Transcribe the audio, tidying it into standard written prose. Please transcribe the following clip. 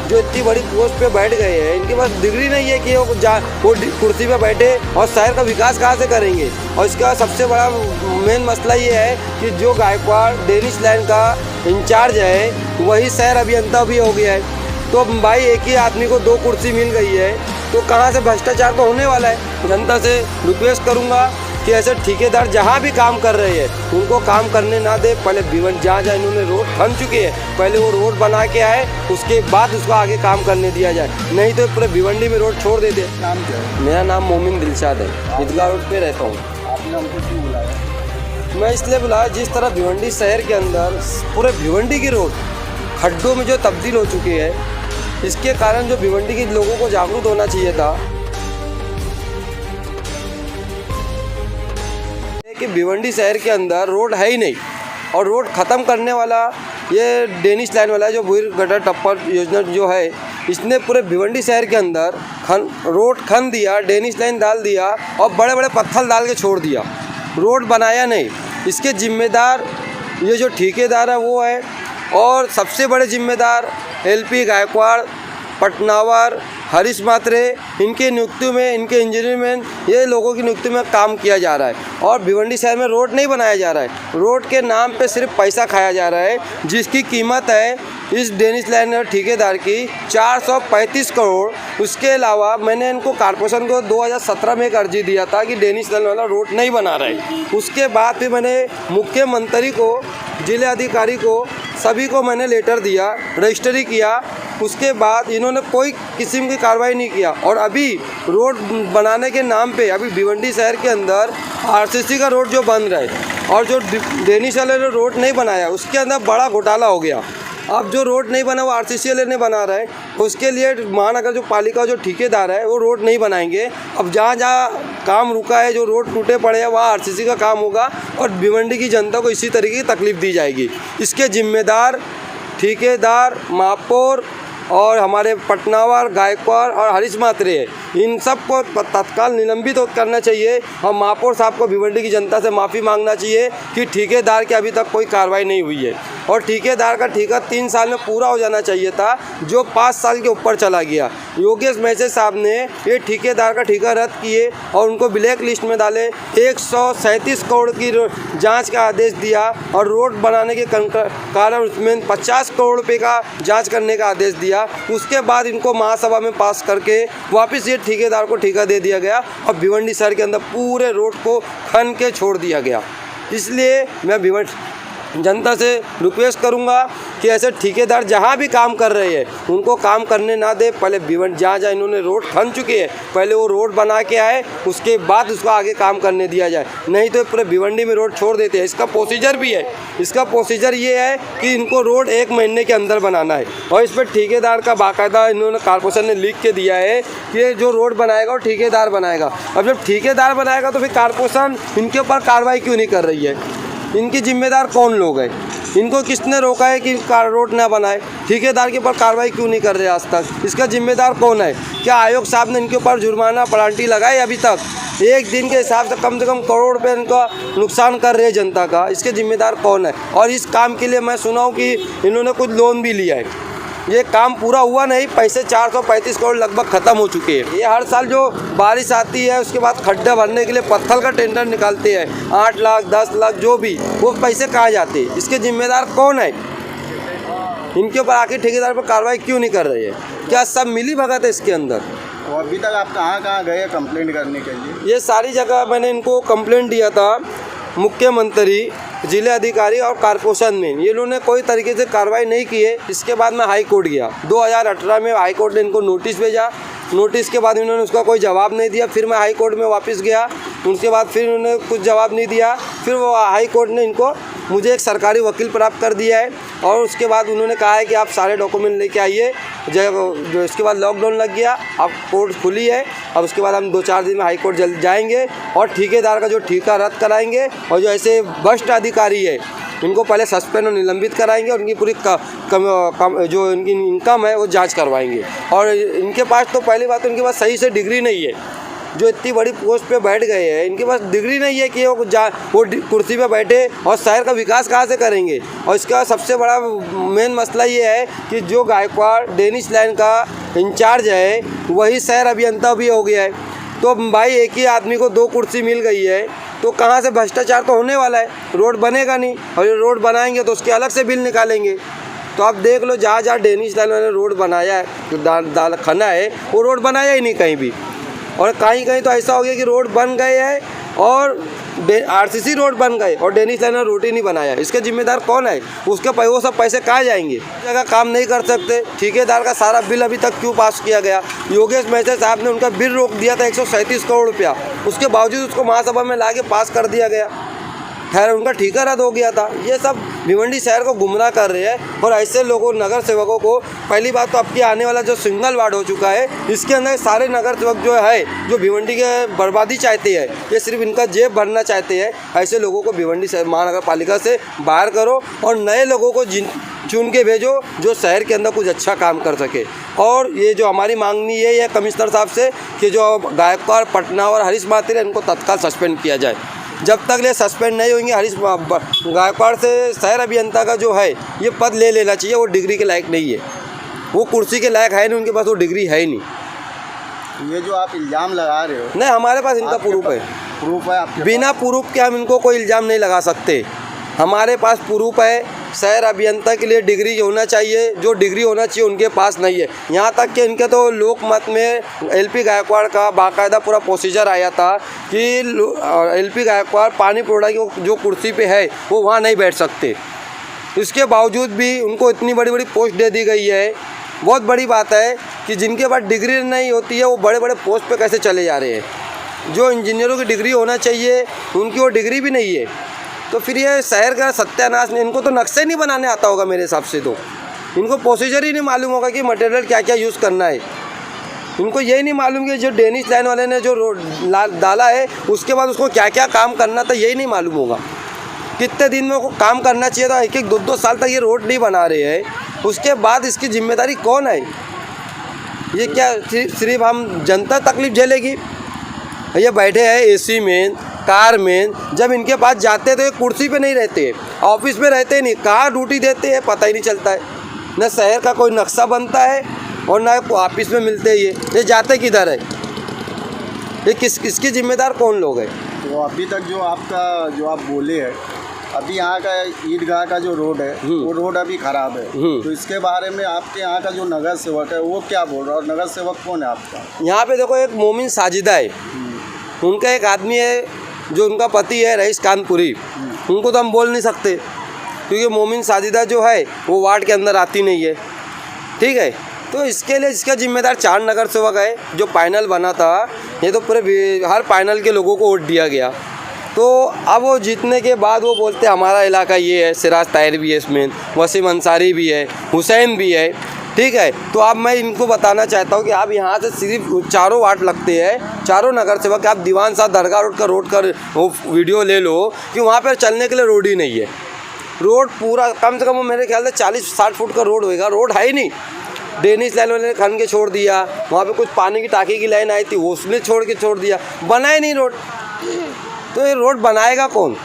जो इतनी बड़ी पोस्ट पे बैठ गए हैं, इनके पास डिग्री नहीं है कि वो कुर्सी पे बैठे और शहर का विकास कहाँ से करेंगे। और इसका सबसे बड़ा मेन मसला ये है कि जो गायकवाड़ डेनिश लैंड का इंचार्ज है वही शहर अभियंता भी हो गया है। तो भाई एक ही आदमी को 2 कुर्सी मिल गई है, तो कहाँ से भ्रष्टाचार तो होने वाला है। जनता से रिक्वेस्ट करूँगा कि ऐसे ठेकेदार जहाँ भी काम कर रहे हैं उनको काम करने ना दे। पहले भिवंडी जहाँ इन्होंने रोड खन चुके हैं, पहले वो रोड बना के आए, उसके बाद उसको आगे काम करने दिया जाए, नहीं तो पूरे भिवंडी में रोड छोड़ देते। नाम क्या है? मेरा नाम मोमिन दिलशाद है, ईदगाह रोड पे रहता हूँ। आपने हमको क्यों बुलाया? मैं इसलिए बुलाया, जिस तरह भिवंडी शहर के अंदर पूरे भिवंडी की रोड खड्डों में जो तब्दील हो चुकी है, इसके कारण जो भिवंडी के लोगों को जागरूक होना चाहिए था कि भिवंडी शहर के अंदर रोड है ही नहीं, और रोड ख़त्म करने वाला ये डेनिश लाइन वाला जो भूर गटर टप्पर योजना जो है, इसने पूरे भिवंडी शहर के अंदर रोड खन दिया, डेनिश लाइन डाल दिया और बड़े बड़े पत्थर डाल के छोड़ दिया, रोड बनाया नहीं। इसके जिम्मेदार ये जो ठेकेदार है वो है, और सबसे बड़े जिम्मेदार LP गायकवाड़, पटनावर, हरीश मात्रे, इनके नियुक्ति में, इनके इंजीनियर में, ये लोगों की नियुक्ति में काम किया जा रहा है। और भिवंडी शहर में रोड नहीं बनाया जा रहा है, रोड के नाम पे सिर्फ पैसा खाया जा रहा है, जिसकी कीमत है इस डेनिश लाइन ठेकेदार की 435 करोड़। उसके अलावा मैंने इनको कॉर्पोरेशन को 2017 में एक अर्जी दिया था कि डेनिश लाइन वाला रोड नहीं बना रहे। उसके बाद फिर मैंने मुख्यमंत्री को, जिला अधिकारी को, सभी को मैंने लेटर दिया, रजिस्ट्री किया। उसके बाद इन्होंने कोई किस्म की कार्रवाई नहीं किया, और अभी रोड बनाने के नाम पे अभी भिवंडी शहर के अंदर RCC का रोड जो बन रहा है, और जो डेनिश वाले ने रोड नहीं बनाया उसके अंदर बड़ा घोटाला हो गया। अब जो रोड नहीं बना वो RCC वाले ने बना रहा है, उसके लिए महानगर जो पालिका जो ठेकेदार है वो रोड नहीं बनाएंगे। अब जहाँ जहाँ काम रुका है, जो रोड टूटे पड़े हैं, वहाँ RCC का काम होगा, और भिवंडी की जनता को इसी तरीके की तकलीफ दी जाएगी। इसके जिम्मेदार ठेकेदार, महापौर और हमारे पटनावर, गायकवाड़ और हरीश मात्रे है, इन सब को तत्काल निलंबित करना चाहिए। और महापौर साहब को भिवंडी की जनता से माफ़ी मांगना चाहिए कि ठेकेदार की अभी तक कोई कार्रवाई नहीं हुई है, और ठेकेदार का ठेका 3 साल में पूरा हो जाना चाहिए था, जो 5 साल के ऊपर चला गया। योगेश मैसेज साहब ने ये ठेकेदार का ठेका रद्द किए और उनको ब्लैक लिस्ट में डाले, 137 करोड़ की जांच का आदेश दिया, और रोड बनाने के कारण उसमें 50 करोड़ रुपये का जांच करने का आदेश दिया। उसके बाद इनको महासभा में पास करके वापस ये ठेकेदार को ठेका दे दिया गया, और भिवंडी शहर के अंदर पूरे रोड को खन के छोड़ दिया गया। इसलिए मैं भिवंडी जनता से रिक्वेस्ट करूंगा कि ऐसे ठेकेदार जहां भी काम कर रहे हैं उनको काम करने ना दे। पहले भिवंडी जहाँ इन्होंने रोड खन चुके हैं, पहले वो रोड बना के आए, उसके बाद उसको आगे काम करने दिया जाए, नहीं तो पूरे भिवंडी में रोड छोड़ देते हैं। इसका प्रोसीजर भी है, इसका प्रोसीजर ये है कि इनको रोड 1 महीने के अंदर बनाना है, और इस पर ठेकेदार का बाकायदा इन्होंने कॉर्पोरेशन ने लिख के दिया है कि जो रोड बनाएगा वो ठेकेदार बनाएगा। अब जब ठेकेदार बनाएगा तो फिर कॉर्पोरेशन इनके ऊपर कार्रवाई क्यों नहीं कर रही है? इनकी जिम्मेदार कौन लोग हैं? इनको किसने रोका है कि रोड ना बनाए? ठेकेदार के ऊपर कार्रवाई क्यों नहीं कर रहे आज तक? इसका जिम्मेदार कौन है? क्या आयोग साहब ने इनके ऊपर जुर्माना पेनल्टी लगाई अभी तक? एक दिन के हिसाब से कम करोड़ रुपये इनका नुकसान कर रहे हैं जनता का। इसके जिम्मेदार कौन है? और इस काम के लिए मैं सुना हूँ कि इन्होंने कुछ लोन भी लिया है। ये काम पूरा हुआ नहीं, पैसे 435 करोड़ लगभग ख़त्म हो चुके हैं। ये हर साल जो बारिश आती है उसके बाद खड्डा भरने के लिए पत्थर का टेंडर निकालते हैं, 8 लाख 10 लाख जो भी, वो पैसे कहाँ जाते हैं? इसके जिम्मेदार कौन है? इनके ऊपर आखिर ठेकेदार पर कार्रवाई क्यों नहीं कर रही है? क्या सब मिली भगत है इसके अंदर? और अभी तक आप कहाँ गए कंप्लेंट करने के लिए? ये सारी जगह मैंने इनको कंप्लेंट दिया था, मुख्यमंत्री, जिला अधिकारी और कॉर्पोरेशन में। ये लोगों ने कोई तरीके से कार्रवाई नहीं की है। इसके बाद मैं हाई कोर्ट गया, 2018 में हाई कोर्ट ने इनको नोटिस भेजा। नोटिस के बाद इन्होंने उसका कोई जवाब नहीं दिया। फिर मैं हाई कोर्ट में वापस गया, उसके बाद फिर उन्होंने कुछ जवाब नहीं दिया। फिर वो हाई कोर्ट ने इनको मुझे एक सरकारी वकील प्राप्त कर दिया है, और उसके बाद उन्होंने कहा है कि आप सारे डॉक्यूमेंट लेके आइए। जो इसके बाद लॉकडाउन लग गया, अब कोर्ट खुली है। अब उसके बाद हम 2-4 दिन में हाई कोर्ट जाएंगे और ठेकेदार का जो ठेका रद्द कराएंगे, और जो ऐसे भ्रष्ट अधिकारी है इनको पहले सस्पेंड और निलंबित कराएंगे, और उनकी पूरी जो इनकी इनकम है वो जांच करवाएंगे। और इनके पास तो पहली बात तो इनके पास सही से डिग्री नहीं है, जो इतनी बड़ी पोस्ट पे बैठ गए हैं, इनके पास डिग्री नहीं है कि वो कुर्सी पे बैठे और शहर का विकास कहाँ से करेंगे। और इसका सबसे बड़ा मेन मसला ये है कि जो गायकवाड़ डेनिश लाइन का इंचार्ज है वही शहर अभियंता भी हो गया है। तो भाई एक ही आदमी को 2 कुर्सी मिल गई है तो कहाँ से भ्रष्टाचार तो होने वाला है, रोड बनेगा नहीं। और ये रोड बनाएंगे तो उसके अलग से बिल निकालेंगे। तो आप देख लो जहाँ जहाँ डेनिश लाइन ने रोड बनाया है, जो खना है, वो रोड बनाया ही नहीं कहीं भी। और कहीं कहीं तो ऐसा हो गया कि रोड बन गए हैं और आरसीसी रोड बन गए और डेनिश लाइन ने रोड ही नहीं बनाया। इसके जिम्मेदार कौन है? उसके वो सब पैसे कहाँ जाएंगे? जगह काम नहीं कर सकते। ठेकेदार का सारा बिल अभी तक क्यों पास किया गया? योगेश महतो साहब ने उनका बिल रोक दिया था 137 करोड़ रुपया, उसके बावजूद उसको महासभा में लाके पास कर दिया गया। खैर उनका ठेका रद्द हो गया था। ये सब भिवंडी शहर को गुमराह कर रहे हैं। और ऐसे लोगों नगर सेवकों को, पहली बात तो आपके आने वाला जो सिंगल वार्ड हो चुका है, इसके अंदर सारे नगर सेवक जो है जो भिवंडी के बर्बादी चाहते हैं, ये सिर्फ इनका जेब भरना चाहते हैं। ऐसे लोगों को भिवंडी शहर महानगर पालिका से बाहर करो और नए लोगों को चुन के भेजो जो शहर के अंदर कुछ अच्छा काम कर सके। और ये जो हमारी मांगनी है कमिश्नर साहब से कि जो गायकवाड़, पटना और हरीश माथुर इनको तत्काल सस्पेंड किया जाए। जब तक ये सस्पेंड नहीं होंगे, हरीश गायकवाड़ से शहर अभियंता का जो है ये पद ले लेना चाहिए। वो डिग्री के लायक नहीं है, वो कुर्सी के लायक है नहीं, उनके पास वो डिग्री है ही नहीं। ये जो आप इल्ज़ाम लगा रहे हो, नहीं, हमारे पास इनका प्रूफ है आपके बिना प्रूफ के हम इनको कोई इल्ज़ाम नहीं लगा सकते। हमारे पास प्रूफ है। शहर अभियंता के लिए डिग्री होना चाहिए, जो डिग्री होना चाहिए उनके पास नहीं है। यहाँ तक कि इनके तो लोकमत में एलपी गायकवाड़ का बाकायदा पूरा प्रोसीजर आया था कि एलपी गायकवाड़ पानी प्रोड़ा की जो कुर्सी पे है वो वहाँ नहीं बैठ सकते। इसके बावजूद भी उनको इतनी बड़ी बड़ी पोस्ट दे दी गई है। बहुत बड़ी बात है कि जिनके पास डिग्री नहीं होती है वो बड़े बड़े पोस्ट पे कैसे चले जा रहे हैं। जो इंजीनियरों की डिग्री होना चाहिए उनकी वो डिग्री भी नहीं है। तो फिर ये शहर का सत्यानाश नहीं। इनको तो नक्शे नहीं बनाने आता होगा मेरे हिसाब से। तो इनको प्रोसीजर ही नहीं मालूम होगा कि मटेरियल क्या क्या यूज़ करना है। इनको यही नहीं मालूम कि जो डेनिश लाइन वाले ने जो रोड डाला है उसके बाद उसको क्या क्या काम करना था, यही नहीं मालूम होगा। कितने दिन में काम करना चाहिए था, 1-1, 2-2 साल तक ये रोड नहीं बना रहे हैं। उसके बाद इसकी जिम्मेदारी कौन है? ये क्या सिर्फ हम जनता तकलीफ झेलेगी? ये बैठे हैं एसी में, कार में। जब इनके पास जाते हैं तो ये कुर्सी पे नहीं रहते, ऑफिस में रहते नहीं, कहाँ ड्यूटी देते हैं पता ही नहीं चलता है। न शहर का कोई नक्शा बनता है और न ऑफिस में मिलते हैं। ये जाते किधर है? ये इसकी जिम्मेदार कौन लोग हैं? तो अभी तक जो आप बोले हैं, अभी यहाँ का ईदगाह का जो रोड है वो रोड अभी ख़राब है। तो इसके बारे में आपके यहाँ का जो नगर सेवक है वो क्या बोल रहा है? और नगर सेवक कौन है आपका? यहाँ पे देखो, एक मोमिन साजिदा है, उनका एक आदमी है जो उनका पति है रईस कानपुरी। उनको तो हम बोल नहीं सकते क्योंकि मोमिन साजिदा जो है वो वार्ड के अंदर आती नहीं है। ठीक है, तो इसके लिए इसका जिम्मेदार 4 नगर सेवक है। जो पैनल बना था, ये तो पूरे हर पैनल के लोगों को वोट दिया गया। तो अब वो जीतने के बाद वो बोलते हमारा इलाका ये है, सिराज ताहिर भी है इसमें, वसीम अंसारी भी है, हुसैन भी है। ठीक है, तो अब मैं इनको बताना चाहता हूँ कि आप यहाँ से सिर्फ 4 वार्ड लगते हैं, 4 नगर सेवक। आप दीवान साहब दरगाह रोड का वो वीडियो ले लो कि वहाँ पर चलने के लिए रोड ही नहीं है। रोड पूरा कम से कम मेरे ख्याल से 40-60 फुट का रोड होएगा, रोड है ही नहीं। डेनिश लाइन वाले ने खन के छोड़ दिया, वहाँ पे कुछ पानी की टाँकी की लाइन आई थी वो उसने छोड़ दिया, बना ही नहीं रोड। तो ये रोड बनाएगा कौन?